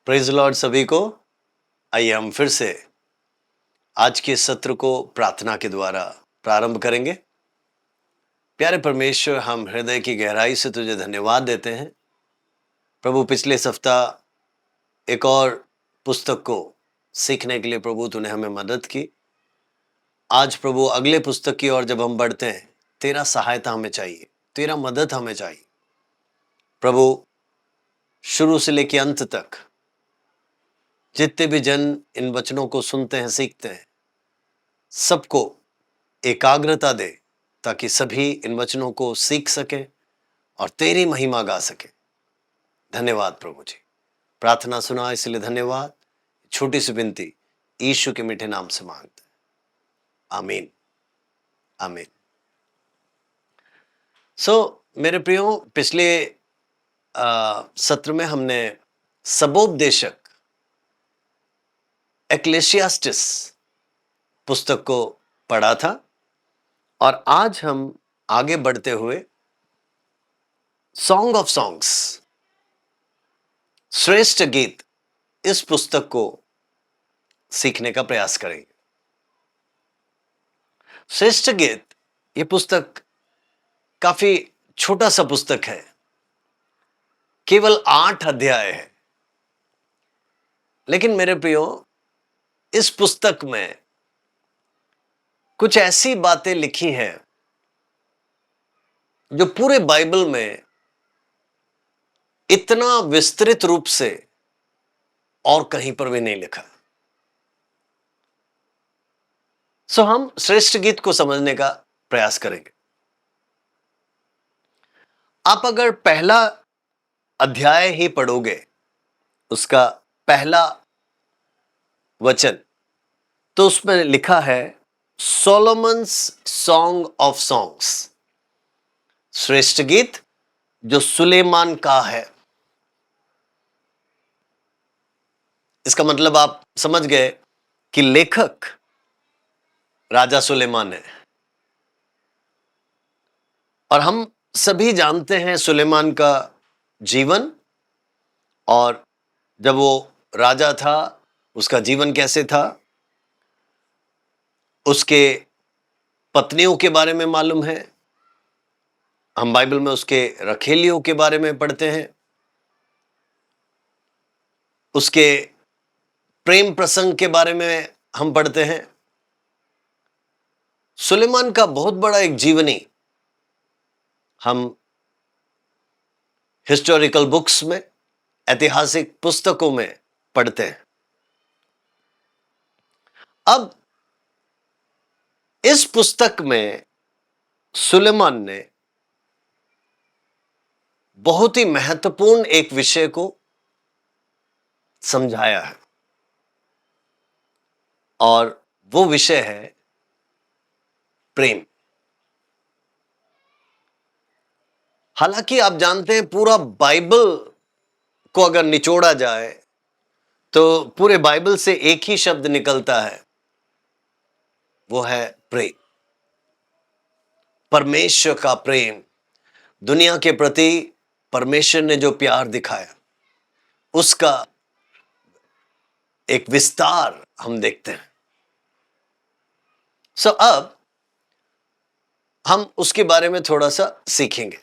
Praise Lord सभी को। आइए हम फिर से आज के सत्र को प्रार्थना के द्वारा प्रारंभ करेंगे। प्यारे परमेश्वर, हम हृदय की गहराई से तुझे धन्यवाद देते हैं प्रभु। पिछले सप्ताह एक और पुस्तक को सीखने के लिए प्रभु तूने हमें मदद की। आज प्रभु अगले पुस्तक की ओर जब हम बढ़ते हैं, तेरा सहायता हमें चाहिए, तेरा मदद हमें चाहिए प्रभु। शुरू से लेकर अंत तक जितने भी जन इन वचनों को सुनते हैं, सीखते हैं, सबको एकाग्रता दे ताकि सभी इन वचनों को सीख सके और तेरी महिमा गा सके। धन्यवाद प्रभु जी, प्रार्थना सुना इसलिए धन्यवाद। छोटी सी विनती यीशु के मीठे नाम से मांगते हैं, आमीन आमीन। मेरे प्रियो, पिछले सत्र में हमने सबोपदेशक एक्लेसियास्टिस पुस्तक को पढ़ा था और आज हम आगे बढ़ते हुए सॉन्ग ऑफ सॉन्ग्स, श्रेष्ठ गीत, इस पुस्तक को सीखने का प्रयास करेंगे। श्रेष्ठ गीत ये पुस्तक काफी छोटा सा पुस्तक है, केवल 8 अध्याय है, लेकिन मेरे प्रियो इस पुस्तक में कुछ ऐसी बातें लिखी हैं जो पूरे बाइबल में इतना विस्तृत रूप से और कहीं पर भी नहीं लिखा। हम श्रेष्ठ गीत को समझने का प्रयास करेंगे। आप अगर पहला अध्याय ही पढ़ोगे, उसका पहला वचन, तो उसमें लिखा है सोलोमन्स सॉन्ग ऑफ सॉन्ग्स, श्रेष्ठ गीत जो सुलेमान का है। इसका मतलब आप समझ गए कि लेखक राजा सुलेमान है। और हम सभी जानते हैं सुलेमान का जीवन, और जब वो राजा था उसका जीवन कैसे था, उसके पत्नियों के बारे में मालूम है। हम बाइबल में उसके रखेलियों के बारे में पढ़ते हैं, उसके प्रेम प्रसंग के बारे में हम पढ़ते हैं। सुलेमान का बहुत बड़ा एक जीवनी हम हिस्टोरिकल बुक्स में, ऐतिहासिक पुस्तकों में पढ़ते हैं। अब इस पुस्तक में सुलेमान ने बहुत ही महत्वपूर्ण एक विषय को समझाया है, और वो विषय है प्रेम। हालांकि आप जानते हैं पूरा बाइबल को अगर निचोड़ा जाए तो पूरे बाइबल से एक ही शब्द निकलता है, वो है प्रेम। परमेश्वर का प्रेम, दुनिया के प्रति परमेश्वर ने जो प्यार दिखाया, उसका एक विस्तार हम देखते हैं। अब हम उसके बारे में थोड़ा सा सीखेंगे।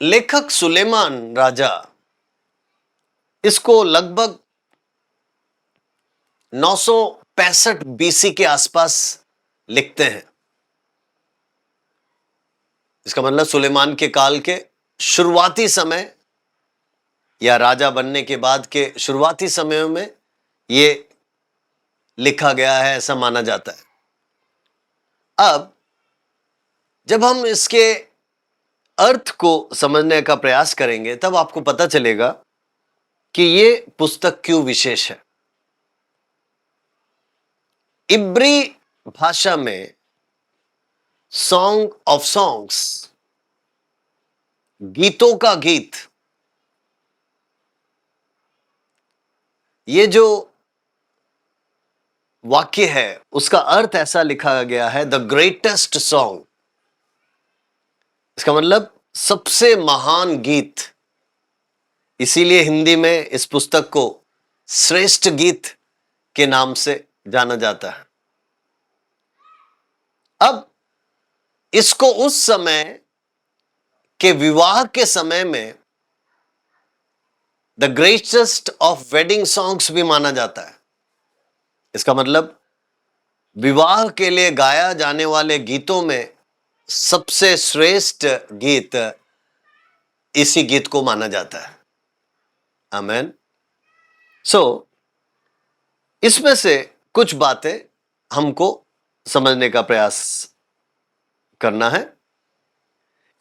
लेखक सुलेमान राजा इसको लगभग 965 बीसी के आसपास लिखते हैं। इसका मतलब सुलेमान के काल के शुरुआती समय या राजा बनने के बाद के शुरुआती समयों में ये लिखा गया है, ऐसा माना जाता है। अब जब हम इसके अर्थ को समझने का प्रयास करेंगे तब आपको पता चलेगा कि ये पुस्तक क्यों विशेष है। इब्री भाषा में सॉन्ग ऑफ सॉन्ग्स, गीतों का गीत, ये जो वाक्य है उसका अर्थ ऐसा लिखा गया है, द ग्रेटेस्ट सॉन्ग। इसका मतलब सबसे महान गीत, इसीलिए हिंदी में इस पुस्तक को श्रेष्ठ गीत के नाम से जाना जाता है। अब इसको उस समय के विवाह के समय में the greatest of wedding songs भी माना जाता है। इसका मतलब विवाह के लिए गाया जाने वाले गीतों में सबसे श्रेष्ठ गीत इसी गीत को माना जाता है। आमेन। सो इसमें से कुछ बातें हमको समझने का प्रयास करना है।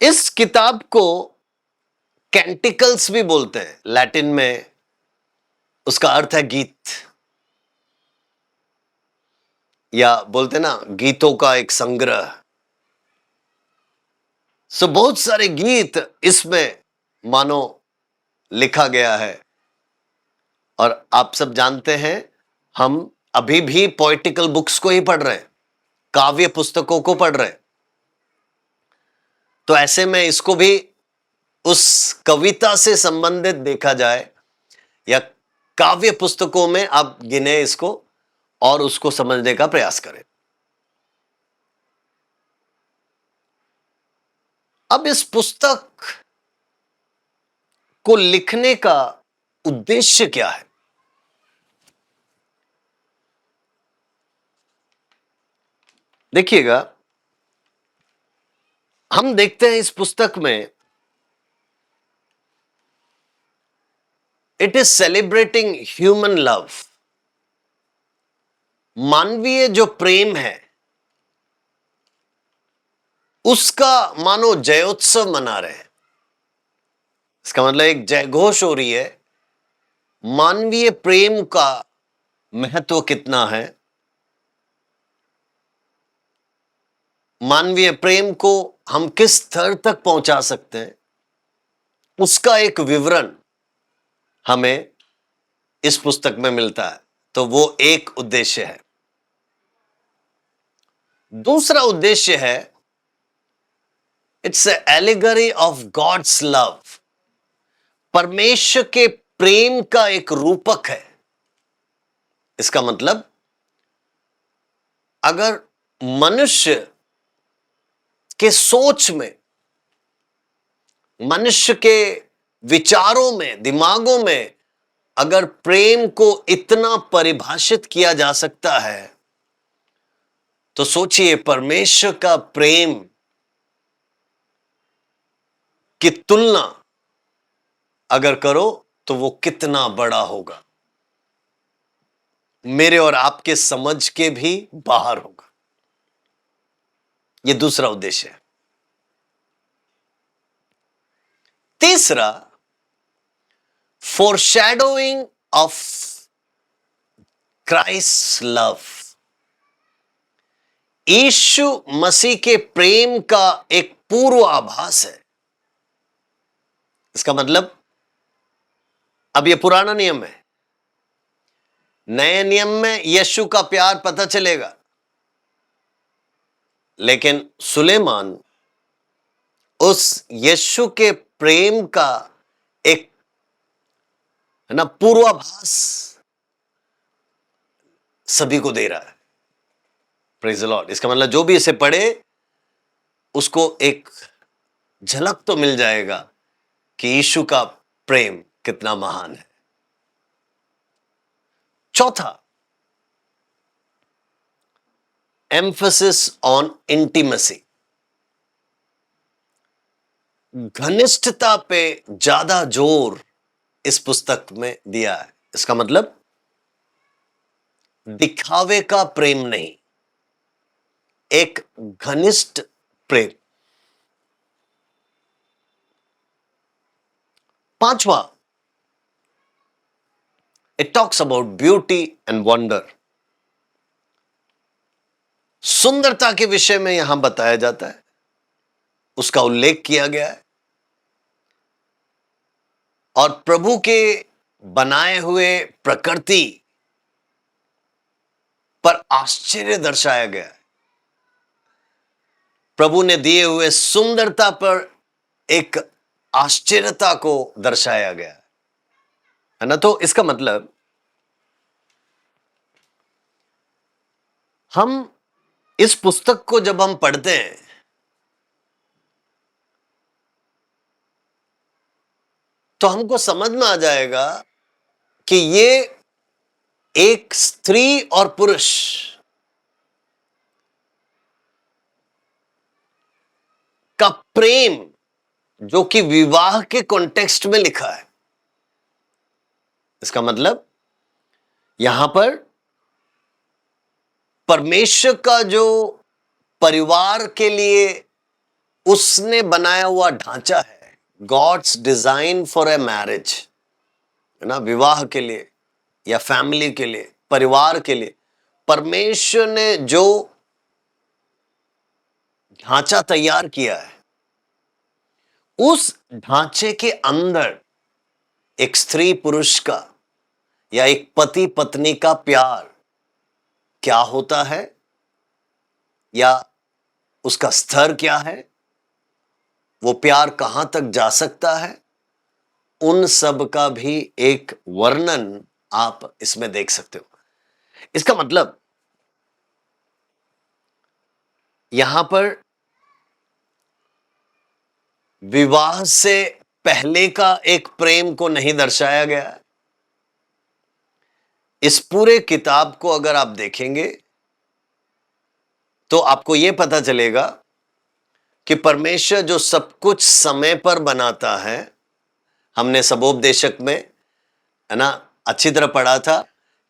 इस किताब को कैंटिकल्स भी बोलते हैं, लैटिन में उसका अर्थ है गीत, या बोलते ना गीतों का एक संग्रह। सो बहुत सारे गीत इसमें मानो लिखा गया है। और आप सब जानते हैं हम अभी भी पोएटिकल बुक्स को ही पढ़ रहे हैं, काव्य पुस्तकों को पढ़ रहे हैं। तो ऐसे में इसको भी उस कविता से संबंधित देखा जाए, या काव्य पुस्तकों में आप गिने इसको और उसको समझने का प्रयास करें। अब इस पुस्तक को लिखने का उद्देश्य क्या है? देखिएगा, हम देखते हैं इस पुस्तक में it is celebrating human love. मानवीय जो प्रेम है उसका मानो जयोत्सव मना रहे हैं। इसका मतलब एक जयघोष हो रही है, मानवीय प्रेम का महत्व कितना है, मानवीय प्रेम को हम किस स्तर तक पहुंचा सकते हैं, उसका एक विवरण हमें इस पुस्तक में मिलता है। तो वो एक उद्देश्य है। दूसरा उद्देश्य है it's allegory of God's love. परमेश्वर के प्रेम का एक रूपक है। इसका मतलब अगर मनुष्य के सोच में, मनुष्य के विचारों में, दिमागों में अगर प्रेम को इतना परिभाषित किया जा सकता है, तो सोचिए परमेश्वर का प्रेम की तुलना अगर करो तो वो कितना बड़ा होगा, मेरे और आपके समझ के भी बाहर होगा। ये दूसरा उद्देश्य है। तीसरा, फोरशैडोइंग ऑफ क्राइस्ट लव। यीशु मसीह के प्रेम का एक पूर्वाभास है। इसका मतलब अब ये पुराना नियम है, नए नियम में यीशु का प्यार पता चलेगा, लेकिन सुलेमान उस यीशु के प्रेम का एक है ना पूर्वाभास सभी को दे रहा है। Praise the Lord. इसका मतलब जो भी इसे पढ़े उसको एक झलक तो मिल जाएगा कि यीशु का प्रेम कितना महान है। चौथा, एम्फसिस ऑन इंटीमेसी। घनिष्ठता पे ज्यादा जोर इस पुस्तक में दिया है। इसका मतलब दिखावे का प्रेम नहीं, एक घनिष्ठ प्रेम। पांचवा, it talks about beauty and wonder. सुंदरता के विषय में यहां बताया जाता है, उसका उल्लेख किया गया है, और प्रभु के बनाए हुए प्रकृति पर आश्चर्य दर्शाया गया है। प्रभु ने दिए हुए सुंदरता पर एक आश्चर्यता को दर्शाया गया है ना। तो इसका मतलब हम इस पुस्तक को जब हम पढ़ते हैं तो हमको समझ में आ जाएगा कि ये एक स्त्री और पुरुष का प्रेम जो कि विवाह के कॉन्टेक्स्ट में लिखा है। इसका मतलब यहां पर परमेश्वर का जो परिवार के लिए उसने बनाया हुआ ढांचा है, God's design for a marriage, है ना, विवाह के लिए या फैमिली के लिए, परिवार के लिए परमेश्वर ने जो ढांचा तैयार किया है, उस ढांचे के अंदर एक स्त्री पुरुष का या एक पति पत्नी का प्यार क्या होता है या उसका स्तर क्या है, वो प्यार कहां तक जा सकता है, उन सब का भी एक वर्णन आप इसमें देख सकते हो। इसका मतलब यहां पर विवाह से पहले का एक प्रेम को नहीं दर्शाया गया है। इस पूरे किताब को अगर आप देखेंगे तो आपको यह पता चलेगा कि परमेश्वर जो सब कुछ समय पर बनाता है, हमने सबोपदेशक में, है ना, अच्छी तरह पढ़ा था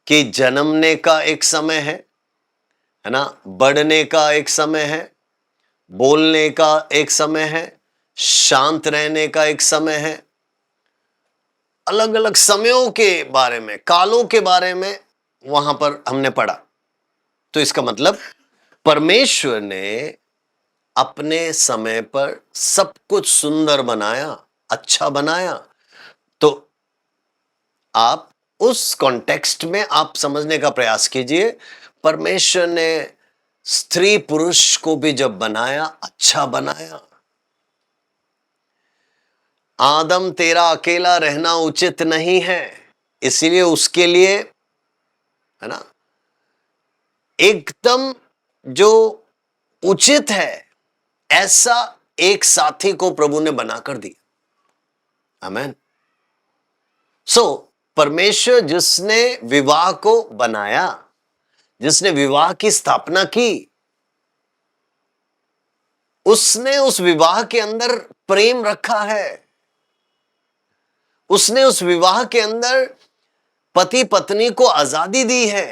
कि जन्मने का एक समय है ना, बढ़ने का एक समय है, बोलने का एक समय है, शांत रहने का एक समय है। अलग अलग समयों के बारे में, कालों के बारे में वहां पर हमने पढ़ा। तो इसका मतलब परमेश्वर ने अपने समय पर सब कुछ सुंदर बनाया, अच्छा बनाया। तो आप उस कॉन्टेक्स्ट में आप समझने का प्रयास कीजिए, परमेश्वर ने स्त्री पुरुष को भी जब बनाया, अच्छा बनाया। आदम तेरा अकेला रहना उचित नहीं है, इसीलिए उसके लिए, है ना, एकदम जो उचित है ऐसा एक साथी को प्रभु ने बनाकर दिया। आमेन। सो परमेश्वर जिसने विवाह को बनाया, जिसने विवाह की स्थापना की, उसने उस विवाह के अंदर प्रेम रखा है। उसने उस विवाह के अंदर पति पत्नी को आजादी दी है।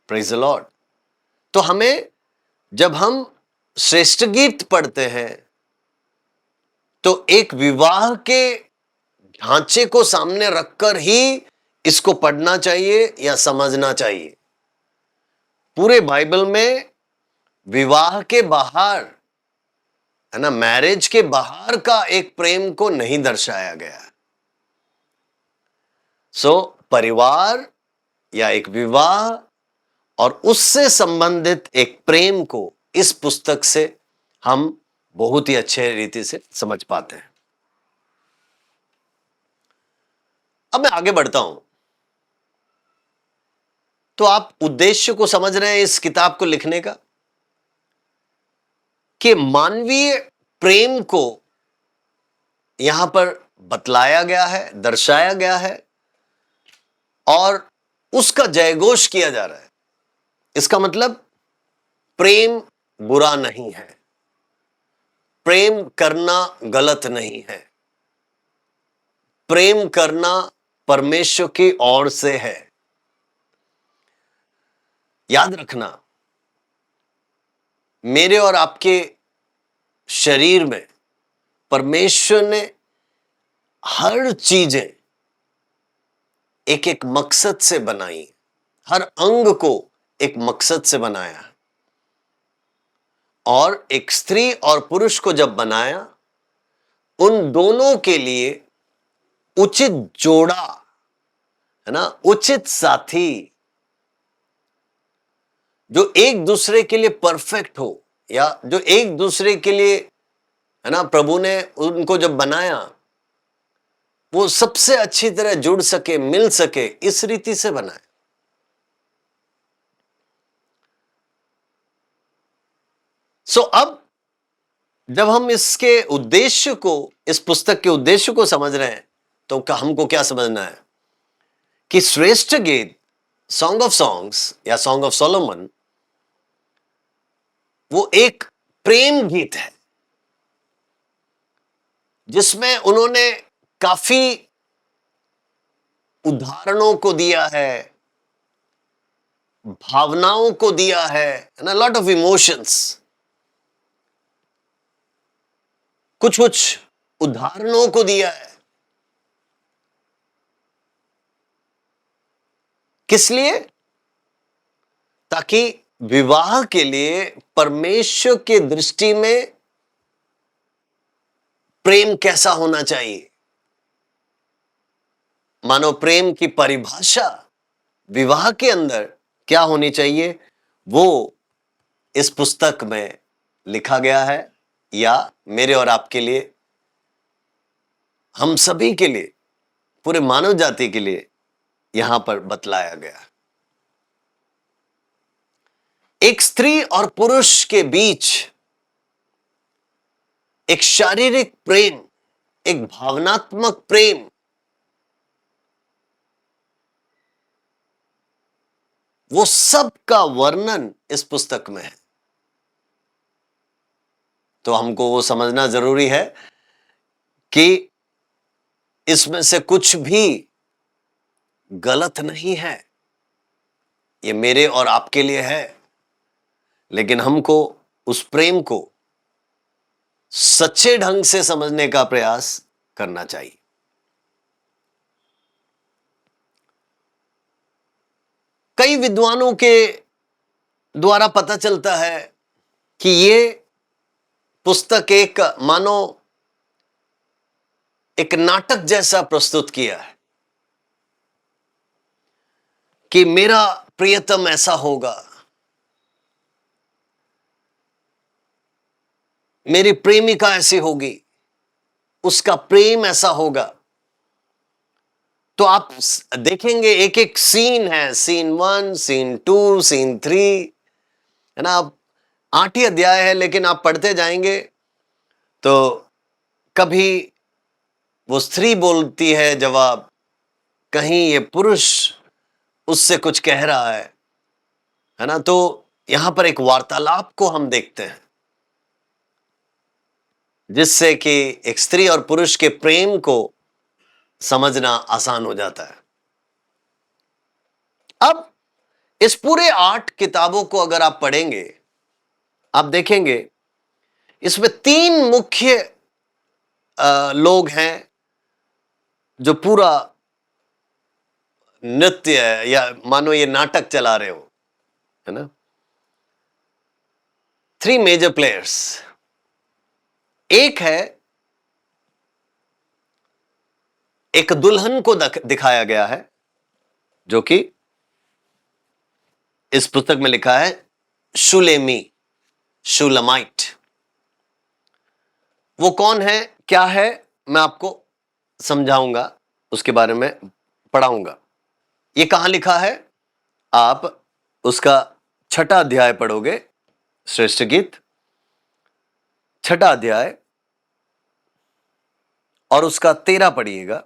Praise the Lord. तो हमें, जब हम श्रेष्ठ गीत पढ़ते हैं तो एक विवाह के ढांचे को सामने रखकर ही इसको पढ़ना चाहिए या समझना चाहिए। पूरे बाइबल में विवाह के बाहर, है ना, मैरिज के बाहर का एक प्रेम को नहीं दर्शाया गया। सो परिवार या एक विवाह और उससे संबंधित एक प्रेम को इस पुस्तक से हम बहुत ही अच्छे रीति से समझ पाते हैं। अब मैं आगे बढ़ता हूं। तो आप उद्देश्य को समझ रहे हैं इस किताब को लिखने का, कि मानवीय प्रेम को यहां पर बतलाया गया है, दर्शाया गया है और उसका जयघोष किया जा रहा है। इसका मतलब प्रेम बुरा नहीं है, प्रेम करना गलत नहीं है, प्रेम करना परमेश्वर की ओर से है। याद रखना, मेरे और आपके शरीर में परमेश्वर ने हर चीजें एक एक मकसद से बनाई, हर अंग को एक मकसद से बनाया। और एक स्त्री और पुरुष को जब बनाया, उन दोनों के लिए उचित जोड़ा, है ना, उचित साथी जो एक दूसरे के लिए परफेक्ट हो या जो एक दूसरे के लिए है ना, प्रभु ने उनको जब बनाया वो सबसे अच्छी तरह जुड़ सके, मिल सके, इस रीति से बनाया। अब जब हम इसके उद्देश्य को, इस पुस्तक के उद्देश्य को समझ रहे हैं, तो हमको क्या समझना है कि श्रेष्ठ गीत, सॉन्ग ऑफ सॉन्ग्स या सॉन्ग ऑफ सोलोमन, वो एक प्रेम गीत है जिसमें उन्होंने काफी उदाहरणों को दिया है, भावनाओं को दिया है ना, लॉट ऑफ इमोशंस, कुछ कुछ उदाहरणों को दिया है। किस लिए? ताकि विवाह के लिए परमेश्वर के दृष्टि में प्रेम कैसा होना चाहिए, मानो प्रेम की परिभाषा विवाह के अंदर क्या होनी चाहिए, वो इस पुस्तक में लिखा गया है, या मेरे और आपके लिए, हम सभी के लिए, पूरे मानव जाति के लिए यहां पर बतलाया गया। एक स्त्री और पुरुष के बीच एक शारीरिक प्रेम, एक भावनात्मक प्रेम, वो सब का वर्णन इस पुस्तक में है। तो हमको वो समझना जरूरी है कि इसमें से कुछ भी गलत नहीं है, ये मेरे और आपके लिए है, लेकिन हमको उस प्रेम को सच्चे ढंग से समझने का प्रयास करना चाहिए। कई विद्वानों के द्वारा पता चलता है कि ये पुस्तक एक मानो एक नाटक जैसा प्रस्तुत किया है कि मेरा प्रियतम ऐसा होगा, मेरी प्रेमिका ऐसी होगी, उसका प्रेम ऐसा होगा। तो आप देखेंगे एक एक सीन है, सीन 1, सीन 2, सीन 3, है ना। आप 8 ही अध्याय है, लेकिन आप पढ़ते जाएंगे तो कभी वो स्त्री बोलती है जवाब, कहीं ये पुरुष उससे कुछ कह रहा है ना। तो यहां पर एक वार्तालाप को हम देखते हैं जिससे कि एक स्त्री और पुरुष के प्रेम को समझना आसान हो जाता है। अब इस पूरे 8 किताबों को अगर आप पढ़ेंगे, आप देखेंगे इसमें 3 मुख्य लोग हैं जो पूरा नृत्य या मानो ये नाटक चला रहे हो, है ना। 3 मेजर प्लेयर्स। एक है, एक दुल्हन को दिखाया गया है जो कि इस पुस्तक में लिखा है शुलेमी, शुलमाइट। वो कौन है, क्या है, मैं आपको समझाऊंगा, उसके बारे में पढ़ाऊंगा। ये कहां लिखा है, आप उसका 6ठा अध्याय पढ़ोगे, श्रेष्ठ गीत 6ठा अध्याय और उसका 13 पढ़िएगा।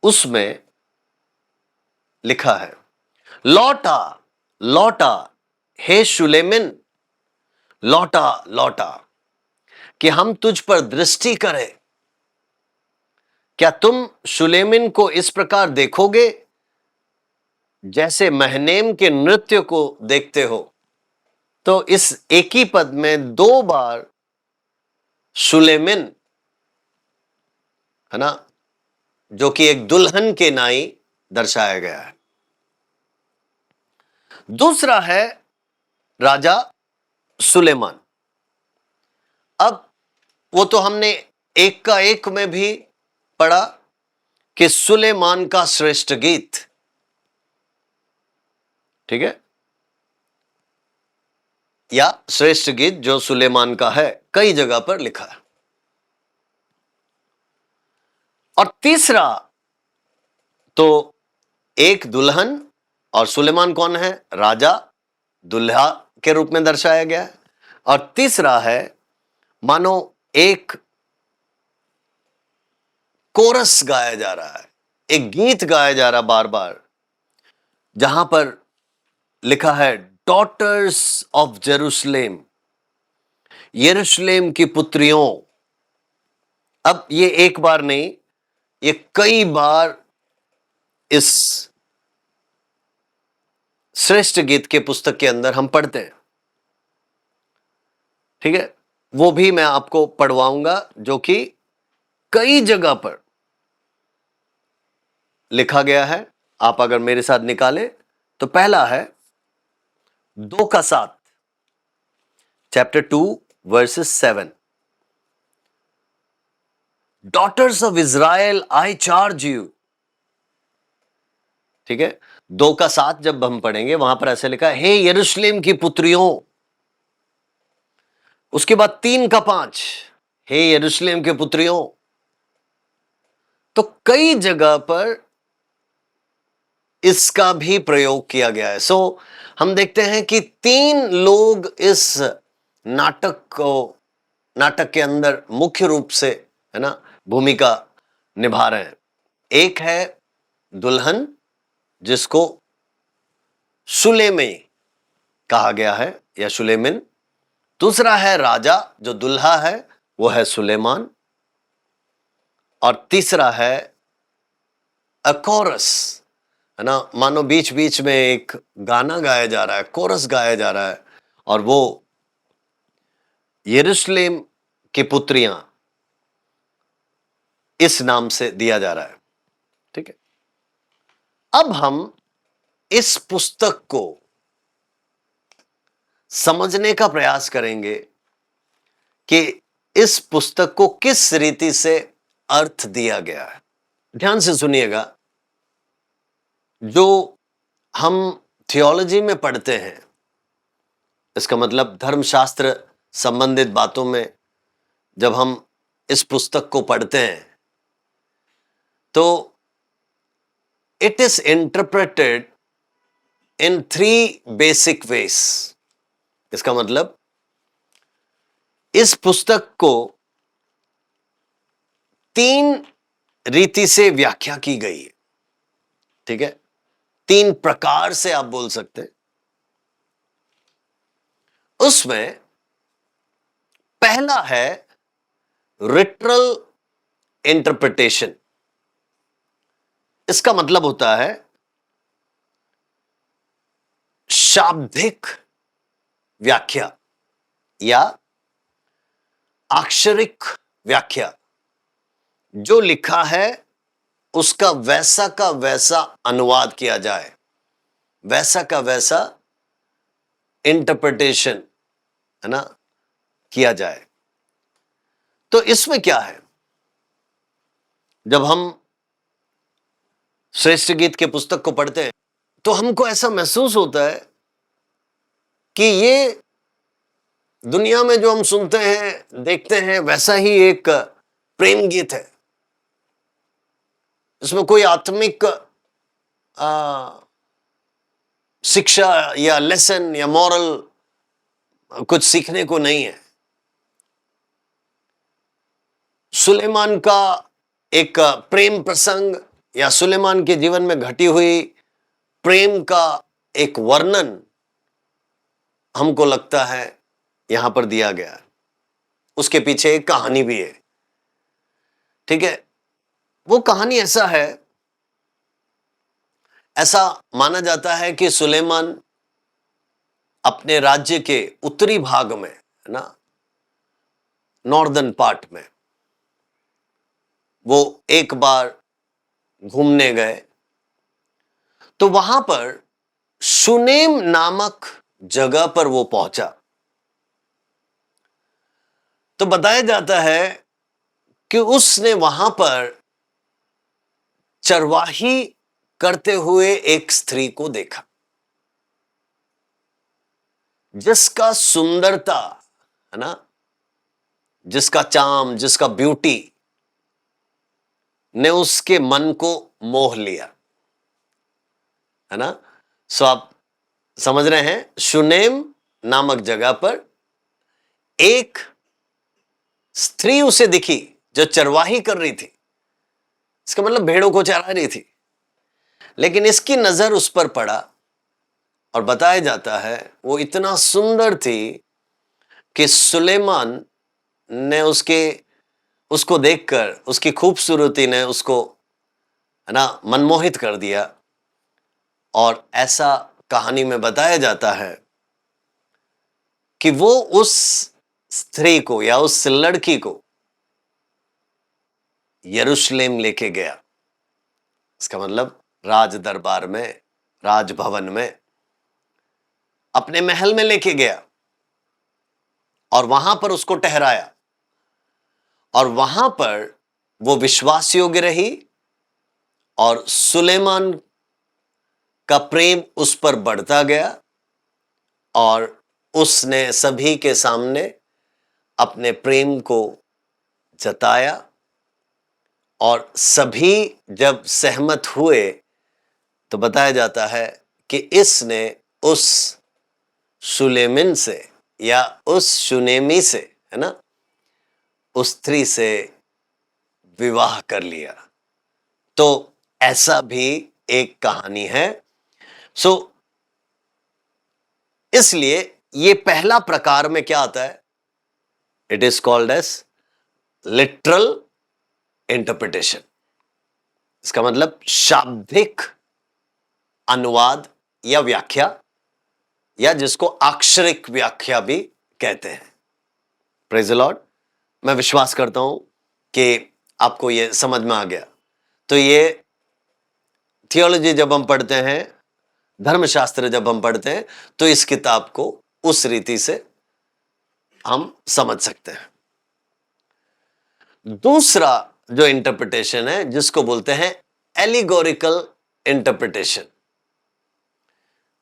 उसमें लिखा है, लौटा लौटा हे शुलेमिन, लौटा लौटा कि हम तुझ पर दृष्टि करें। क्या तुम शुलेमिन को इस प्रकार देखोगे जैसे महनेम के नृत्य को देखते हो। तो इस एक ही पद में 2 बार शुलेमिन, है ना, जो कि एक दुल्हन के नाई दर्शाया गया है। दूसरा है राजा सुलेमान। अब वो तो हमने एक का एक में भी पढ़ा कि सुलेमान का श्रेष्ठ गीत, ठीक है। या श्रेष्ठ गीत जो सुलेमान का है, कई जगह पर लिखा है। और तीसरा तो एक दुल्हन, और सुलेमान कौन है? राजा, दुल्हा के रूप में दर्शाया गया है। और तीसरा है मानो एक कोरस गाया जा रहा है, एक गीत गाया जा रहा बार बार, जहां पर लिखा है डॉटर्स ऑफ जेरूशलेम, यरूशलेम की पुत्रियों। अब ये एक बार नहीं, ये कई बार इस श्रेष्ठ गीत के पुस्तक के अंदर हम पढ़ते हैं। ठीक है, वो भी मैं आपको पढ़वाऊंगा, जो कि कई जगह पर लिखा गया है। आप अगर मेरे साथ निकालें तो पहला है 2:7, chapter 2 verses 7। Daughters of Israel I charge you. ठीक है, 2:7 जब हम पढ़ेंगे वहां पर ऐसे लिखा है, हे यरूशलेम की पुत्रियों। उसके बाद 3:5, हे यरूशलेम के पुत्रियों। तो कई जगह पर इसका भी प्रयोग किया गया है। सो हम देखते हैं कि 3 लोग इस नाटक के अंदर मुख्य रूप से, है ना, भूमिका निभा रहे हैं। एक है दुल्हन, जिसको सुलेमी कहा गया है या सुलेमिन। दूसरा है राजा, जो दुल्हा है वो है सुलेमान। और तीसरा है अकोरस, है ना, मानो बीच बीच में एक गाना गाया जा रहा है, कोरस गाया जा रहा है, और वो यरूशलेम की पुत्रियां इस नाम से दिया जा रहा है। ठीक है, अब हम इस पुस्तक को समझने का प्रयास करेंगे कि इस पुस्तक को किस रीति से अर्थ दिया गया है। ध्यान से सुनिएगा, जो हम थियोलॉजी में पढ़ते हैं, इसका मतलब धर्मशास्त्र संबंधित बातों में जब हम इस पुस्तक को पढ़ते हैं, तो it is interpreted in 3 basic veg. इसका मतलब इस पुस्तक को 3 रीति से व्याख्या की गई है। ठीक है, 3 प्रकार से आप बोल सकते हैं। उसमें पहला है लिटरल इंटरप्रिटेशन। इसका मतलब होता है शाब्दिक व्याख्या या अक्षरिक व्याख्या। जो लिखा है उसका वैसा का वैसा अनुवाद किया जाए, वैसा का वैसा इंटरप्रिटेशन, है ना, किया जाए। तो इसमें क्या है, जब हम श्रेष्ठ गीत के पुस्तक को पढ़ते हैं तो हमको ऐसा महसूस होता है कि ये दुनिया में जो हम सुनते हैं, देखते हैं, वैसा ही एक प्रेम गीत है। इसमें कोई आत्मिक शिक्षा या लेसन या मॉरल कुछ सीखने को नहीं है। सुलेमान का एक प्रेम प्रसंग या सुलेमान के जीवन में घटी हुई प्रेम का एक वर्णन हमको लगता है यहां पर दिया गया है। उसके पीछे एक कहानी भी है। ठीक है, वो कहानी ऐसा माना जाता है कि सुलेमान अपने राज्य के उत्तरी भाग में, है ना, नॉर्दर्न पार्ट में, वो एक बार घूमने गए, तो वहां पर शुनेम नामक जगह पर वो पहुंचा। तो बताया जाता है कि उसने वहां पर चरवाही करते हुए एक स्त्री को देखा। जिसका सुंदरता, है ना, जिसका चार्म, जिसका ब्यूटी ने उसके मन को मोह लिया, है ना। सो आप समझ रहे हैं, शुनेम नामक जगह पर एक स्त्री उसे दिखी जो चरवाही कर रही थी, इसका मतलब भेड़ों को चरा रही थी, लेकिन इसकी नजर उस पर पड़ा और बताया जाता है वो इतना सुंदर थी कि सुलेमान ने उसको देखकर, उसकी खूबसूरती ने उसको, है ना, मनमोहित कर दिया। और ऐसा कहानी में बताया जाता है कि वो उस स्त्री को या उस लड़की को यरूशलेम लेके गया। इसका मतलब राज दरबार में, राजभवन में, अपने महल में लेके गया और वहां पर उसको ठहराया, और वहां पर वो विश्वास योग्य रही और सुलेमान का प्रेम उस पर बढ़ता गया और उसने सभी के सामने अपने प्रेम को जताया। और सभी जब सहमत हुए तो बताया जाता है कि इसने उस सुलेमिन से या उस शुनेमी से, है ना, उस स्त्री से विवाह कर लिया। तो ऐसा भी एक कहानी है। सो इसलिए ये पहला प्रकार में क्या आता है, it is called as literal interpretation. इसका मतलब शाब्दिक अनुवाद या व्याख्या, या जिसको अक्षरिक व्याख्या भी कहते हैं। Praise the Lord. मैं विश्वास करता हूं कि आपको यह समझ में आ गया। तो ये थियोलॉजी जब हम पढ़ते हैं, धर्मशास्त्र जब हम पढ़ते हैं, तो इस किताब को उस रीति से हम समझ सकते हैं। दूसरा जो इंटरप्रिटेशन है, जिसको बोलते हैं एलिगोरिकल इंटरप्रिटेशन।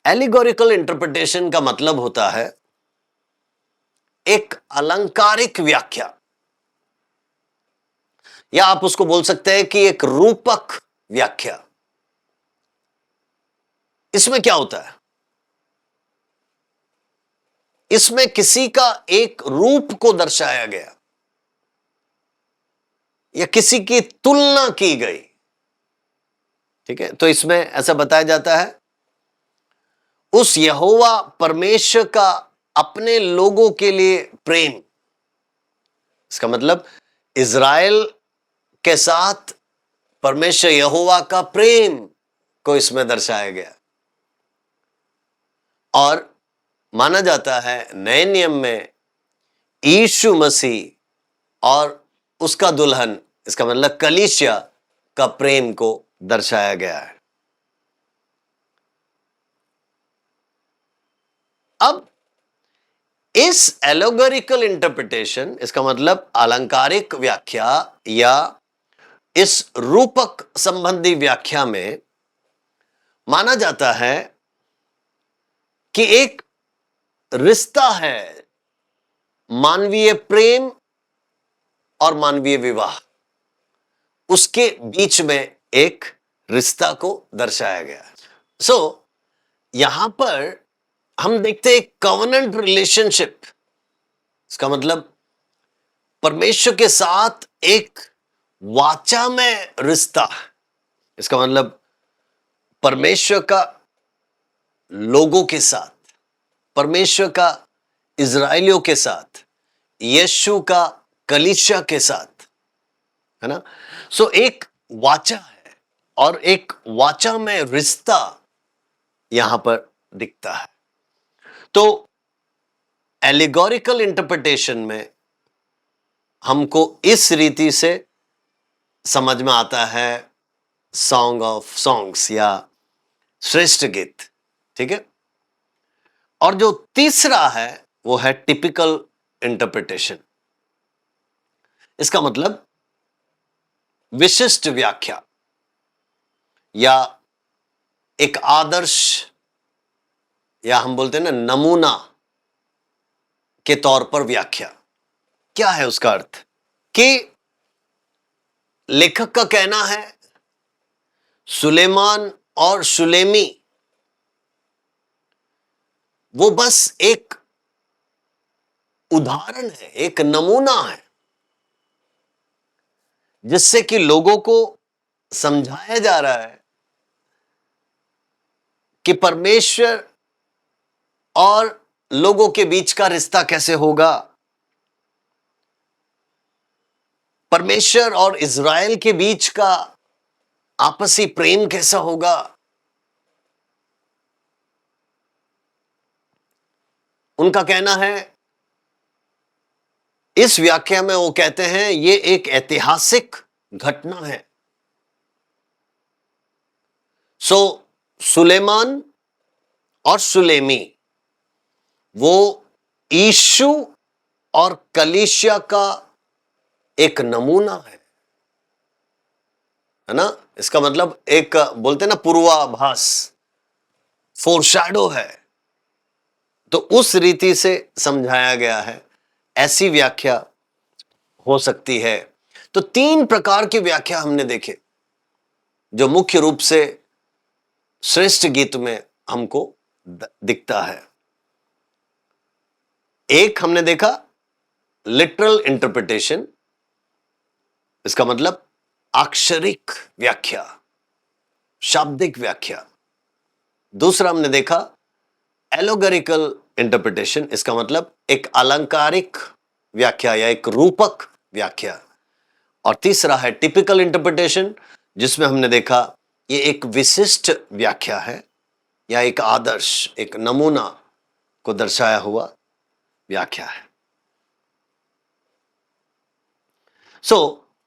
एलिगोरिकल इंटरप्रिटेशन का मतलब होता है एक अलंकारिक व्याख्या, या आप उसको बोल सकते हैं कि एक रूपक व्याख्या। इसमें क्या होता है, इसमें किसी का एक रूप को दर्शाया गया या किसी की तुलना की गई। ठीक है, तो इसमें ऐसा बताया जाता है उस यहोवा परमेश्वर का अपने लोगों के लिए प्रेम। इसका मतलब इज़राइल के साथ परमेश्वर यहोवा का प्रेम को इसमें दर्शाया गया। और माना जाता है नए नियम में यीशु मसीह और उसका दुल्हन, इसका मतलब कलीसिया का प्रेम को दर्शाया गया है। अब इस एलोगोरिकल इंटरप्रिटेशन, इसका मतलब अलंकारिक व्याख्या या इस रूपक संबंधी व्याख्या में माना जाता है कि एक रिश्ता है मानवीय प्रेम और मानवीय विवाह, उसके बीच में एक रिश्ता को दर्शाया गया है। सो यहां पर हम देखते हैं कवनेंट रिलेशनशिप। इसका मतलब परमेश्वर के साथ एक वाचा में रिश्ता। इसका मतलब परमेश्वर का लोगों के साथ, परमेश्वर का इज़राइलियों के साथ, यीशु का कलीसिया के साथ, है ना। सो एक वाचा है और एक वाचा में रिश्ता यहां पर दिखता है। तो एलिगोरिकल इंटरप्रिटेशन में हमको इस रीति से समझ में आता है सॉन्ग ऑफ सॉन्ग्स या श्रेष्ठ गीत। ठीक है, और जो तीसरा है वो है टिपिकल इंटरप्रिटेशन। इसका मतलब विशिष्ट व्याख्या या एक आदर्श, या हम बोलते हैं ना नमूना के तौर पर व्याख्या। क्या है उसका अर्थ? कि लेखक का कहना है सुलेमान और सुलेमी वो बस एक उदाहरण है, एक नमूना है, जिससे कि लोगों को समझाया जा रहा है कि परमेश्वर और लोगों के बीच का रिश्ता कैसे होगा, परमेश्वर और इज़राइल के बीच का आपसी प्रेम कैसा होगा। उनका कहना है, इस व्याख्या में वो कहते हैं ये एक ऐतिहासिक घटना है। सो सुलेमान और सुलेमी वो यीशु और कलीसिया का एक नमूना है ना। इसका मतलब एक बोलते हैं ना पूर्वाभास, फोरशैडो है। तो उस रीति से समझाया गया है, ऐसी व्याख्या हो सकती है। तो 3 प्रकार की व्याख्या हमने देखे जो मुख्य रूप से श्रेष्ठ गीत में हमको दिखता है। एक हमने देखा लिटरल इंटरप्रिटेशन, इसका मतलब अक्षरिक व्याख्या, शाब्दिक व्याख्या। दूसरा हमने देखा एलोगरिकल इंटरप्रिटेशन, इसका मतलब एक अलंकारिक व्याख्या या एक रूपक व्याख्या। और तीसरा है टिपिकल इंटरप्रिटेशन, जिसमें हमने देखा ये एक विशिष्ट व्याख्या है या एक आदर्श, एक नमूना को दर्शाया हुआ व्याख्या है।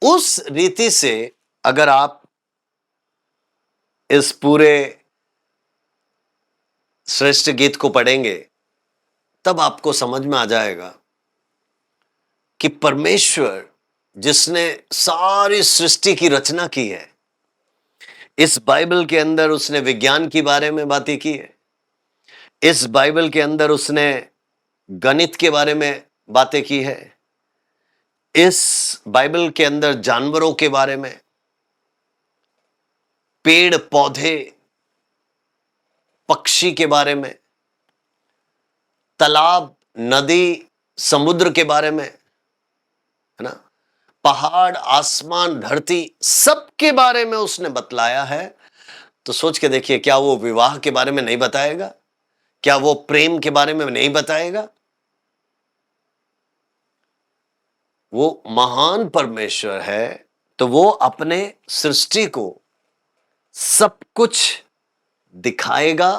उस रीति से अगर आप इस पूरे श्रेष्ठ गीत को पढ़ेंगे तब आपको समझ में आ जाएगा कि परमेश्वर जिसने सारी सृष्टि की रचना की है, इस बाइबल के अंदर उसने विज्ञान के बारे में बातें की है, इस बाइबल के अंदर उसने गणित के बारे में बातें की है, इस बाइबल के अंदर जानवरों के बारे में, पेड़ पौधे पक्षी के बारे में, तालाब नदी समुद्र के बारे में, है ना, पहाड़ आसमान धरती सबके बारे में उसने बतलाया है। तो सोच के देखिए, क्या वो विवाह के बारे में नहीं बताएगा? क्या वो प्रेम के बारे में नहीं बताएगा? वो महान परमेश्वर है, तो वो अपने सृष्टि को सब कुछ दिखाएगा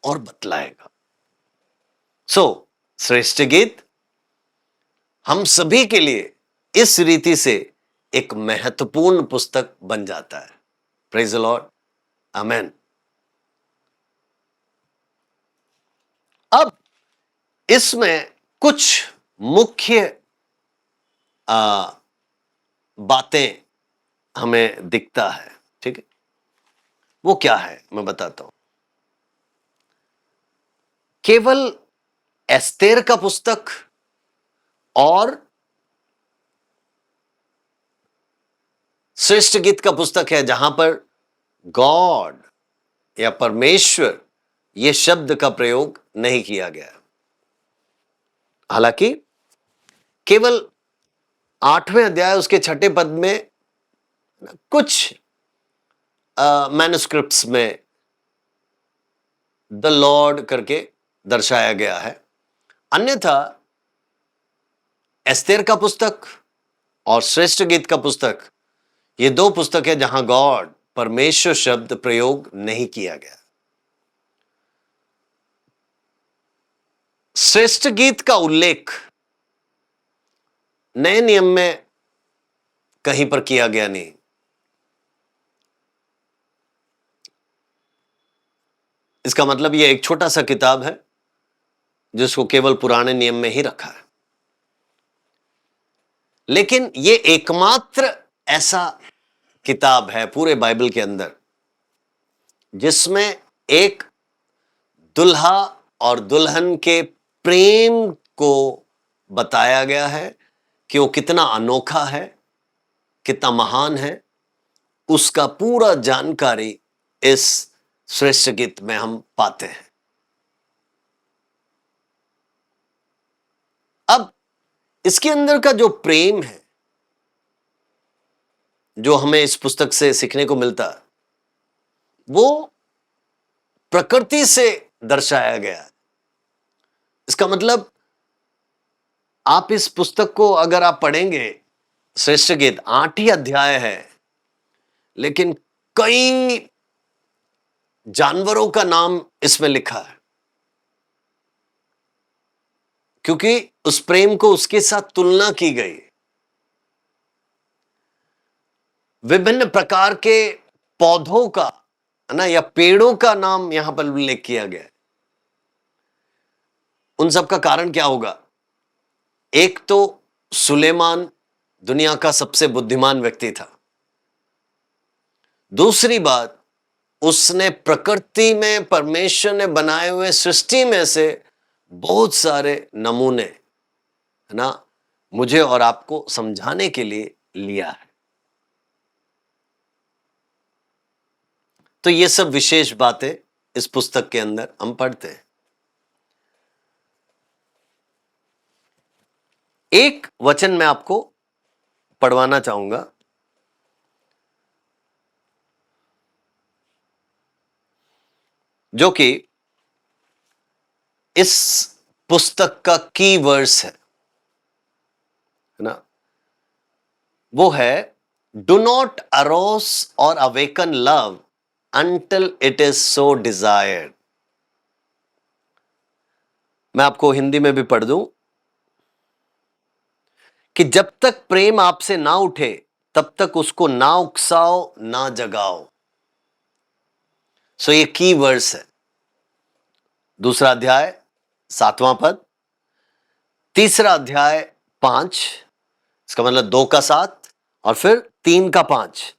और बतलाएगा। श्रेष्ठ गीत हम सभी के लिए इस रीति से एक महत्वपूर्ण पुस्तक बन जाता है। प्रेज द लॉर्ड, आमेन। अब इसमें कुछ मुख्य बातें हमें दिखता है, ठीक है। वो क्या है मैं बताता हूं। केवल एस्तेर का पुस्तक और श्रेष्ठ गीत का पुस्तक है जहां पर गॉड या परमेश्वर ये शब्द का प्रयोग नहीं किया गया। हालांकि केवल 8वें अध्याय उसके 6ठे पद में कुछ मैन्युस्क्रिप्ट्स में द लॉर्ड करके दर्शाया गया है। अन्यथा एस्तेर का पुस्तक और श्रेष्ठ गीत का पुस्तक, ये 2 पुस्तक है जहां गॉड परमेश्वर शब्द प्रयोग नहीं किया गया। श्रेष्ठ गीत का उल्लेख नए नियम में कहीं पर किया गया नहीं। इसका मतलब यह एक छोटा सा किताब है जिसको केवल पुराने नियम में ही रखा है। लेकिन यह एकमात्र ऐसा किताब है पूरे बाइबल के अंदर जिसमें एक दुल्हा और दुल्हन के प्रेम को बताया गया है कि वो कितना अनोखा है, कितना महान है, उसका पूरा जानकारी इस श्रेष्ठ गीत में हम पाते हैं। अब इसके अंदर का जो प्रेम है, जो हमें इस पुस्तक से सीखने को मिलता है, वो प्रकृति से दर्शाया गया है। इसका मतलब आप इस पुस्तक को अगर आप पढ़ेंगे, श्रेष्ठ गीत 8 ही अध्याय है, लेकिन कई जानवरों का नाम इसमें लिखा है, क्योंकि उस प्रेम को उसके साथ तुलना की गई। विभिन्न प्रकार के पौधों का, है ना, या पेड़ों का नाम यहां पर उल्लेख किया गया है। उन सब का कारण क्या होगा? एक तो सुलेमान दुनिया का सबसे बुद्धिमान व्यक्ति था। दूसरी बात, उसने प्रकृति में परमेश्वर ने बनाए हुए सृष्टि में से बहुत सारे नमूने, है ना, मुझे और आपको समझाने के लिए लिया है। तो ये सब विशेष बातें इस पुस्तक के अंदर हम पढ़ते हैं। एक वचन मैं आपको पढ़वाना चाहूंगा, जो कि इस पुस्तक का की वर्स है ना। वो है, डू नॉट अरोस और awaken love until it is so desired. मैं आपको हिंदी में भी पढ़ दूं कि जब तक प्रेम आपसे ना उठे तब तक उसको ना उकसाओ ना जगाओ। सो ये की वर्स है। दूसरा अध्याय 7वां पद, तीसरा अध्याय 5, इसका मतलब 2 का 7, और फिर 3 का 5।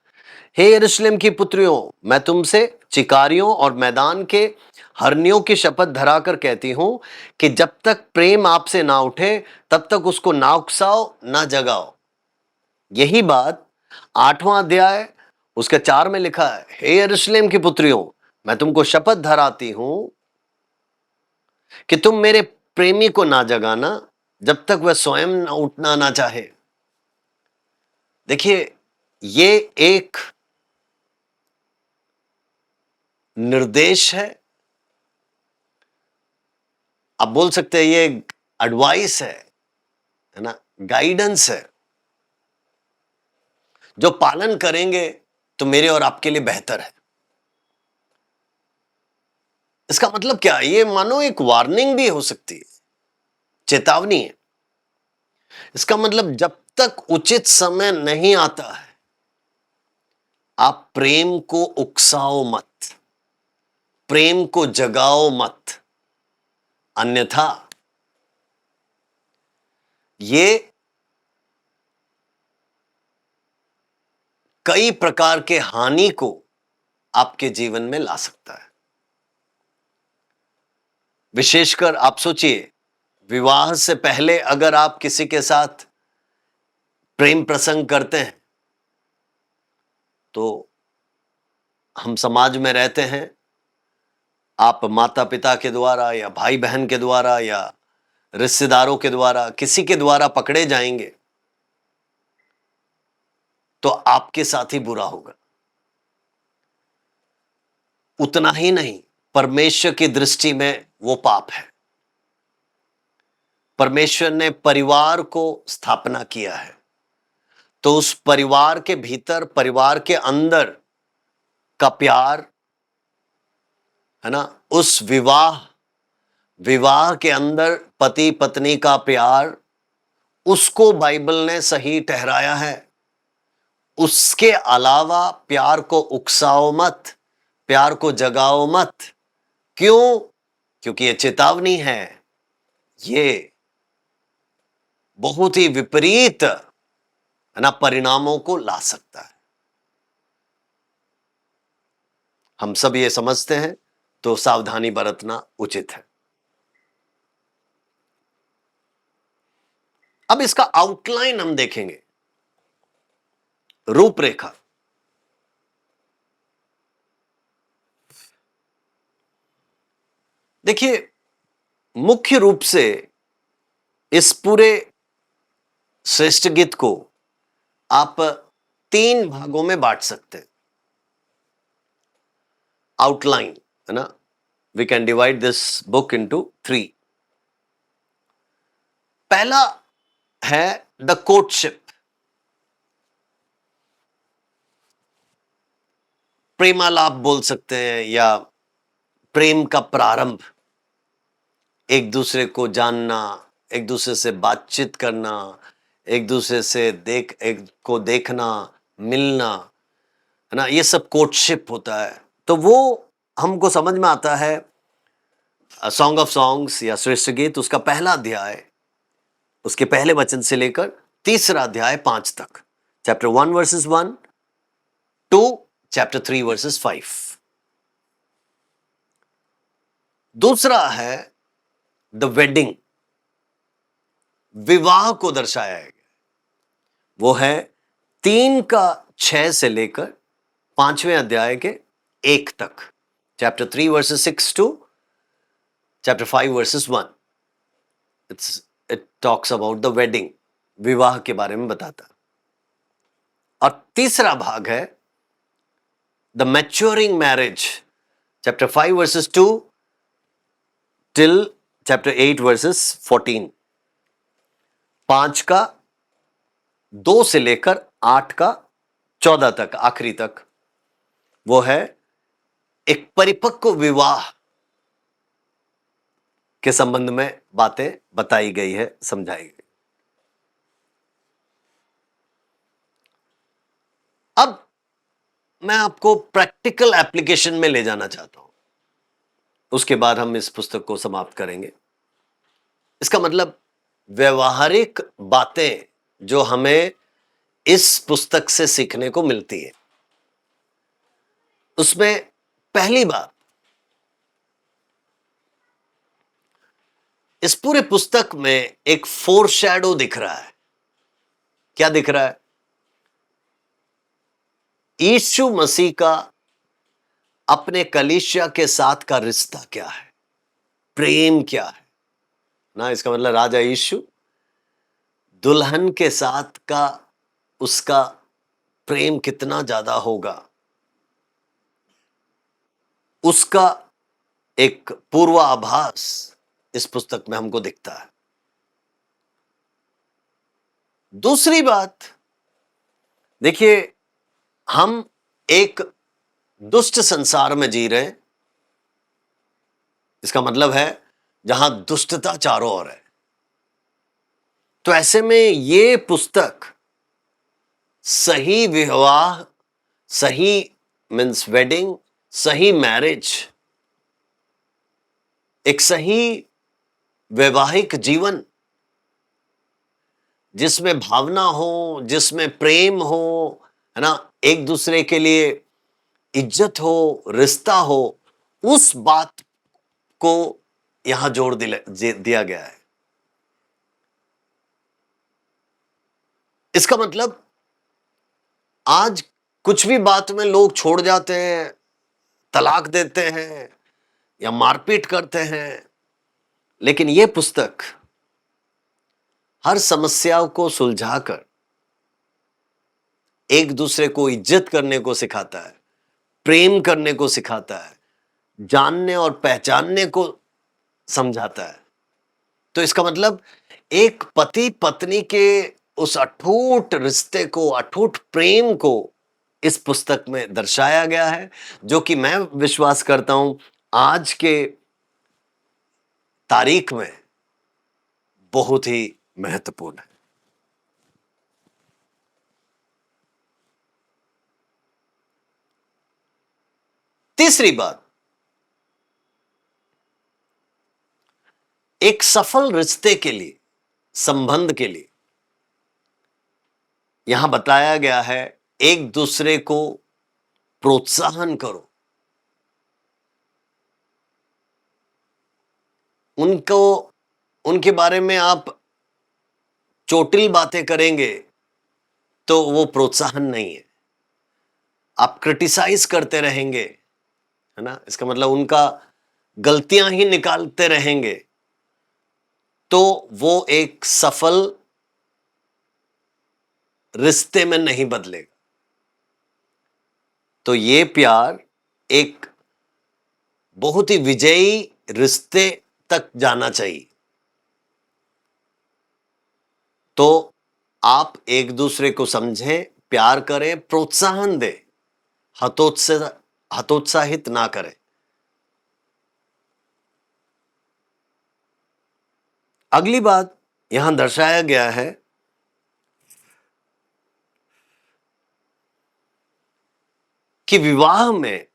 हे यरूशलेम की पुत्रियों, मैं तुमसे चिकारियों और मैदान के हरनियों की शपथ धराकर कहती हूं कि जब तक प्रेम आपसे ना उठे तब तक उसको ना उकसाओ ना जगाओ। यही बात 8वां अध्याय उसके 4 में लिखा है, हे यरूशलेम की पुत्रियों, मैं तुमको शपथ धराती हूं कि तुम मेरे प्रेमी को ना जगाना जब तक वह स्वयं उठना ना चाहे। देखिए, ये एक निर्देश है, आप बोल सकते हैं ये एडवाइस है ना, गाइडेंस है, जो पालन करेंगे तो मेरे और आपके लिए बेहतर है। इसका मतलब क्या है? ये मानो एक वार्निंग भी हो सकती है, चेतावनी है। इसका मतलब जब तक उचित समय नहीं आता है, आप प्रेम को उकसाओ मत, प्रेम को जगाओ मत, अन्यथा ये कई प्रकार के हानि को आपके जीवन में ला सकता है। विशेषकर आप सोचिए, विवाह से पहले अगर आप किसी के साथ प्रेम प्रसंग करते हैं, तो हम समाज में रहते हैं, आप माता पिता के द्वारा या भाई बहन के द्वारा या रिश्तेदारों के द्वारा, किसी के द्वारा पकड़े जाएंगे तो आपके साथ ही बुरा होगा। उतना ही नहीं, परमेश्वर की दृष्टि में वो पाप है। परमेश्वर ने परिवार को स्थापना किया है, तो उस परिवार के भीतर, परिवार के अंदर का प्यार, है ना, उस विवाह के अंदर पति पत्नी का प्यार, उसको बाइबल ने सही ठहराया है। उसके अलावा प्यार को उकसाओ मत, प्यार को जगाओ मत। क्यों? क्योंकि ये चेतावनी है, ये बहुत ही विपरीत, है ना, परिणामों को ला सकता है। हम सब ये समझते हैं, तो सावधानी बरतना उचित है। अब इसका आउटलाइन हम देखेंगे, रूपरेखा। देखिए, मुख्य रूप से इस पूरे श्रेष्ठ गीत को आप 3 भागों में बांट सकते हैं। आउटलाइन, है ना? We can divide this book into 3। पहला है द कोर्टशिप, प्रेमालाप बोल सकते हैं, या प्रेम का प्रारंभ। एक दूसरे को जानना, एक दूसरे से बातचीत करना, एक दूसरे से एक को देखना, मिलना, है ना? ये सब कोर्टशिप होता है। तो वो हमको समझ में आता है सॉन्ग ऑफ सॉन्ग्स या श्रेष्ठ गीत, उसका पहला अध्याय, उसके पहले वचन से लेकर तीसरा अध्याय 5 तक, chapter 1 verses 1 to chapter 3 verses 5। दूसरा है द वेडिंग, विवाह को दर्शाया है। वो है 3 का 6 से लेकर 5वें अध्याय के 1 तक, chapter 3 verses 6 to chapter 5 verses 1। It talks about the wedding, विवाह के बारे में बताता। और तीसरा भाग है the maturing marriage, chapter 5 verses 2 till chapter 8 verses 14। 5 का 2 से लेकर 8 का 14 तक, आखिरी तक, वो है एक परिपक्व विवाह के संबंध में बातें बताई गई है, समझाई गई। अब मैं आपको प्रैक्टिकल एप्लीकेशन में ले जाना चाहता हूं, उसके बाद हम इस पुस्तक को समाप्त करेंगे। इसका मतलब व्यवहारिक बातें जो हमें इस पुस्तक से सीखने को मिलती है, उसमें पहली बात, इस पूरे पुस्तक में एक फोरशैडो दिख रहा है। क्या दिख रहा है? यीशु मसीह का अपने कलीसिया के साथ का रिश्ता क्या है, प्रेम क्या है ना? इसका मतलब राजा यीशु दुल्हन के साथ का उसका प्रेम कितना ज्यादा होगा, उसका एक पूर्वाभास इस पुस्तक में हमको दिखता है। दूसरी बात, देखिए, हम एक दुष्ट संसार में जी रहे हैं। इसका मतलब है जहां दुष्टता चारों ओर है। तो ऐसे में ये पुस्तक सही विवाह, सही मीन्स वेडिंग, सही मैरिज, एक सही वैवाहिक जीवन जिसमें भावना हो, जिसमें प्रेम हो, है ना, एक दूसरे के लिए इज्जत हो, रिश्ता हो, उस बात को यहां जोड़ दिया गया है। इसका मतलब आज कुछ भी बात में लोग छोड़ जाते हैं, तलाक देते हैं या मारपीट करते हैं, लेकिन यह पुस्तक हर समस्याओं को सुलझाकर एक दूसरे को इज्जत करने को सिखाता है, प्रेम करने को सिखाता है, जानने और पहचानने को समझाता है। तो इसका मतलब एक पति पत्नी के उस अटूट रिश्ते को, अटूट प्रेम को इस पुस्तक में दर्शाया गया है, जो कि मैं विश्वास करता हूं आज के तारीख में बहुत ही महत्वपूर्ण है। तीसरी बात, एक सफल रिश्ते के लिए, संबंध के लिए यहां बताया गया है, एक दूसरे को प्रोत्साहन करो, उनको, उनके बारे में आप चोटिल बातें करेंगे तो वो प्रोत्साहन नहीं है। आप क्रिटिसाइज करते रहेंगे, है ना, इसका मतलब उनका गलतियां ही निकालते रहेंगे, तो वो एक सफल रिश्ते में नहीं बदलेगा। तो ये प्यार एक बहुत ही विजयी रिश्ते तक जाना चाहिए। तो आप एक दूसरे को समझें, प्यार करें, प्रोत्साहन दें, हतोत्साहित ना करें। अगली बात यहां दर्शाया गया है कि विवाह में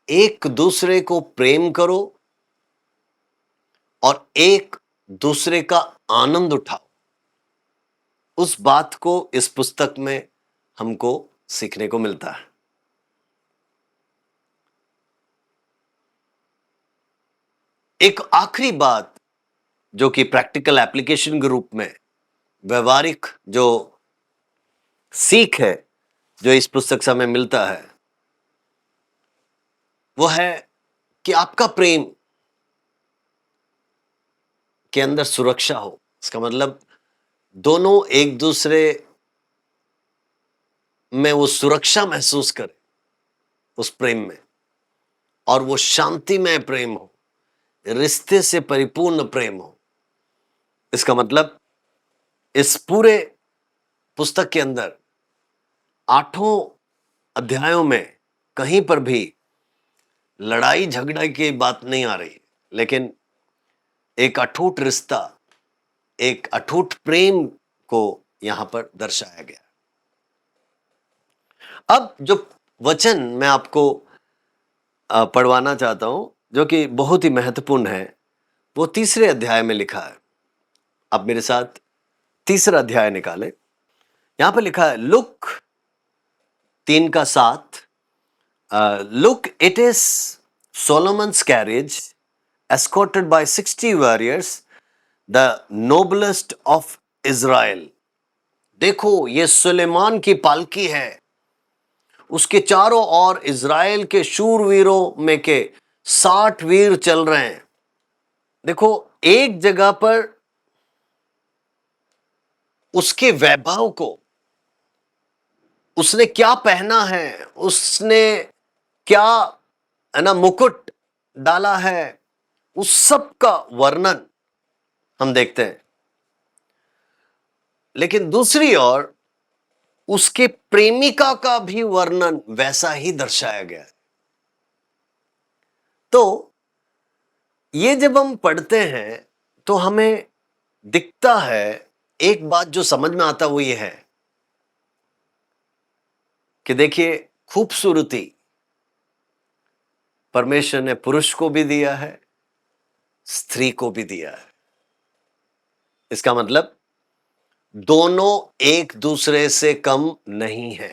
एक दूसरे को प्रेम करो और एक दूसरे का आनंद उठाओ। उस बात को इस पुस्तक में हमको सीखने को मिलता है। एक आखिरी बात जो कि प्रैक्टिकल एप्लीकेशन के रूप में व्यवहारिक जो सीख है, जो इस पुस्तक से हमें मिलता है, वो है कि आपका प्रेम के अंदर सुरक्षा हो। इसका मतलब दोनों एक दूसरे में वो सुरक्षा महसूस करें उस प्रेम में, और वो शांतिमय प्रेम हो, रिश्ते से परिपूर्ण प्रेम हो। इसका मतलब इस पूरे पुस्तक के अंदर 8 अध्यायों में कहीं पर भी लड़ाई झगड़ा की बात नहीं आ रही, लेकिन एक अटूट रिश्ता, एक अटूट प्रेम को यहां पर दर्शाया गया। अब जो वचन मैं आपको पढ़वाना चाहता हूं, जो कि बहुत ही महत्वपूर्ण है, वो 3 अध्याय में लिखा है। आप मेरे साथ 3 अध्याय निकालें। यहां पर लिखा है, look 3:7, look it is Solomon's carriage escorted by 60 warriors, the noblest of Israel। देखो, ये सुलेमान की पालकी है, उसके चारों ओर इज़राइल के शूरवीरों में के 60 वीर चल रहे हैं। देखो, एक जगह पर उसके वैभव को, उसने क्या पहना है, उसने क्या, है ना, मुकुट डाला है, उस सब का वर्णन हम देखते हैं। लेकिन दूसरी ओर उसके प्रेमिका का भी वर्णन वैसा ही दर्शाया गया है। तो ये जब हम पढ़ते हैं तो हमें दिखता है, एक बात जो समझ में आता वो ये है कि देखिए, खूबसूरती परमेश्वर ने पुरुष को भी दिया है, स्त्री को भी दिया है। इसका मतलब दोनों एक दूसरे से कम नहीं है।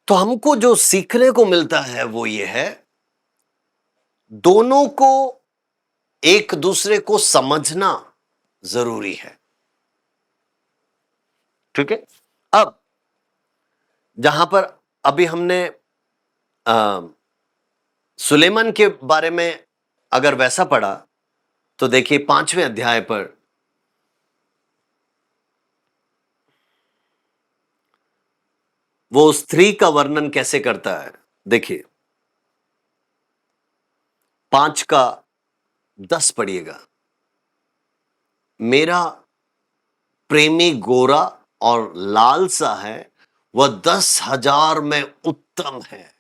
तो हमको जो सीखने को मिलता है वो ये है, दोनों को एक दूसरे को समझना जरूरी है। ठीक है। अब जहां पर अभी हमने सुलेमान के बारे में अगर वैसा पढ़ा, तो देखिए 5वें अध्याय पर वो स्त्री का वर्णन कैसे करता है। देखिए 5:10 पढ़िएगा। मेरा प्रेमी गोरा और लाल सा है, वह 10,000 में उत्तम है।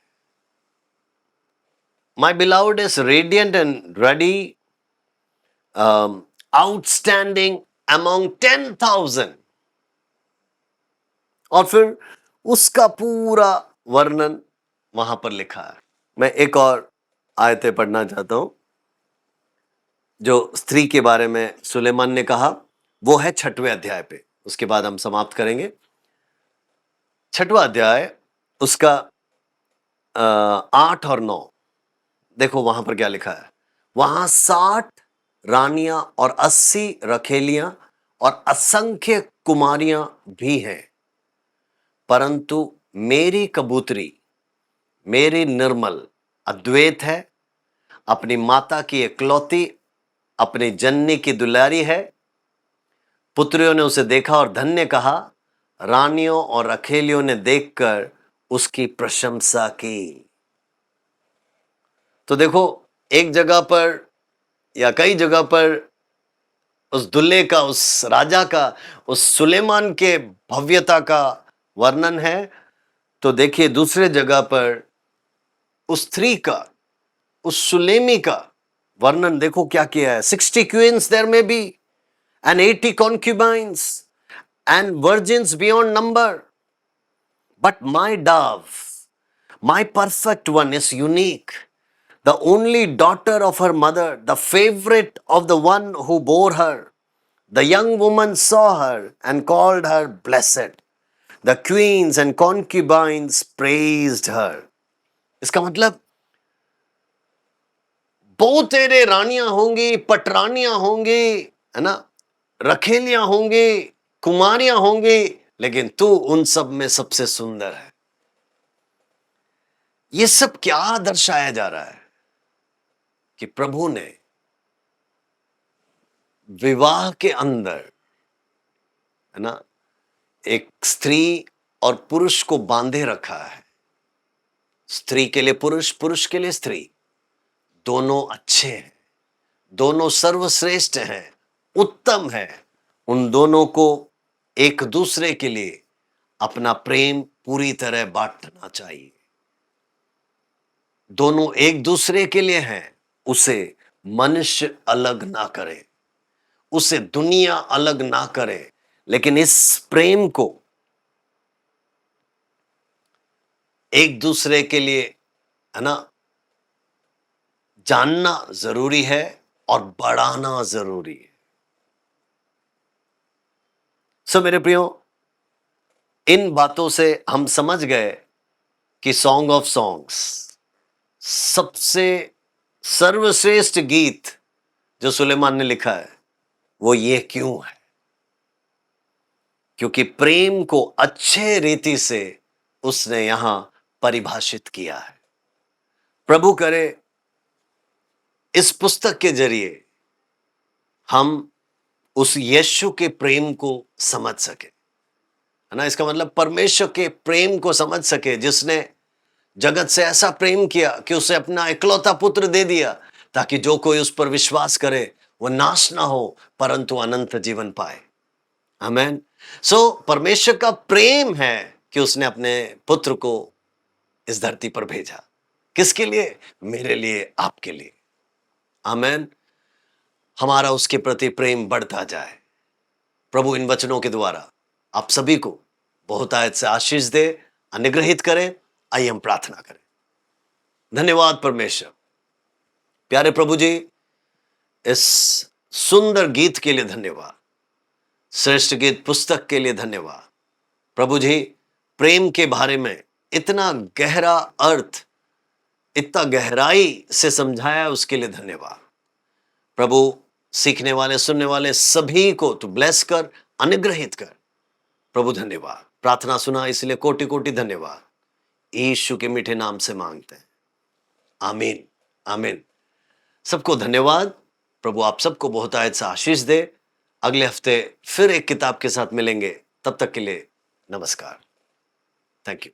My beloved is radiant and ready, outstanding among 10,000। और फिर उसका पूरा वर्णन वहां पर लिखा है। मैं एक और आयतें पढ़ना चाहता हूं जो स्त्री के बारे में सुलेमान ने कहा, वो है 6वें अध्याय पे। उसके बाद हम समाप्त करेंगे। 6वां अध्याय, उसका 8 और 9। देखो वहां पर क्या लिखा है। वहां 60 रानियां और 80 रखेलियां और असंख्य कुमारियां भी हैं, परंतु मेरी कबूतरी, मेरी निर्मल अद्वैत है, अपनी माता की इकलौती, अपनी जननी की दुलारी है। पुत्रियों ने उसे देखा और धन्य कहा, रानियों और रखेलियों ने देखकर उसकी प्रशंसा की। तो देखो, एक जगह पर या कई जगह पर उस दुल्हे का, उस राजा का, उस सुलेमान के भव्यता का वर्णन है। तो देखिए दूसरे जगह पर उस स्त्री का, उस सुलेमी का वर्णन देखो क्या किया है। 60 क्वींस देयर में B and 80 concubines and virgins beyond number. But my dove, my perfect one is unique, the only daughter of her mother, the favorite of the one who bore her. The young woman saw her and called her blessed. The queens and concubines praised her. इसका मतलब बहुत तेरे रानियां होंगी, पटरानियां होंगी, है ना, रखेलियां होंगी, कुमारियां होंगी, लेकिन तू उन सब में सबसे सुंदर है। ये सब क्या दर्शाया जा रहा है कि प्रभु ने विवाह के अंदर, है ना, एक स्त्री और पुरुष को बांधे रखा है। स्त्री के लिए पुरुष, पुरुष के लिए स्त्री, दोनों अच्छे हैं, दोनों सर्वश्रेष्ठ हैं, उत्तम हैं। उन दोनों को एक दूसरे के लिए अपना प्रेम पूरी तरह बांटना चाहिए। दोनों एक दूसरे के लिए हैं, उसे मनुष्य अलग ना करे, उसे दुनिया अलग ना करे, लेकिन इस प्रेम को एक दूसरे के लिए, है ना, जानना जरूरी है और बढ़ाना जरूरी है। सो मेरे प्रियो, इन बातों से हम समझ गए कि सॉन्ग ऑफ सॉन्ग्स, सबसे सर्वश्रेष्ठ गीत जो सुलेमान ने लिखा है वो ये क्यों है, क्योंकि प्रेम को अच्छे रीति से उसने यहां परिभाषित किया है। प्रभु करे इस पुस्तक के जरिए हम उस यीशु के प्रेम को समझ सके, है ना। इसका मतलब परमेश्वर के प्रेम को समझ सके, जिसने जगत से ऐसा प्रेम किया कि उसे अपना इकलौता पुत्र दे दिया, ताकि जो कोई उस पर विश्वास करे वो नाश ना हो परंतु अनंत जीवन पाए। आमीन। सो परमेश्वर का प्रेम है कि उसने अपने पुत्र को इस धरती पर भेजा। किसके लिए? मेरे लिए, आपके लिए। आमीन। हमारा उसके प्रति प्रेम बढ़ता जाए। प्रभु इन वचनों के द्वारा आप सभी को बहुतायत से आशीष दे, अनुग्रहित करें। आइए हम प्रार्थना करें। धन्यवाद परमेश्वर, प्यारे प्रभु जी, इस सुंदर गीत के लिए धन्यवाद, श्रेष्ठ गीत पुस्तक के लिए धन्यवाद। प्रभु जी, प्रेम के बारे में इतना गहरा अर्थ, इतना गहराई से समझाया, उसके लिए धन्यवाद। प्रभु, सीखने वाले, सुनने वाले सभी को तू ब्लेस कर, अनुग्रहित कर। प्रभु धन्यवाद। प्रार्थना सुना इसलिए कोटि कोटि धन्यवाद। यीशु के मीठे नाम से मांगते हैं, आमीन, आमीन। सबको धन्यवाद। प्रभु आप सबको बहुतायत से आशीष दे। अगले हफ्ते फिर एक किताब के साथ मिलेंगे। तब तक के लिए नमस्कार। Thank you.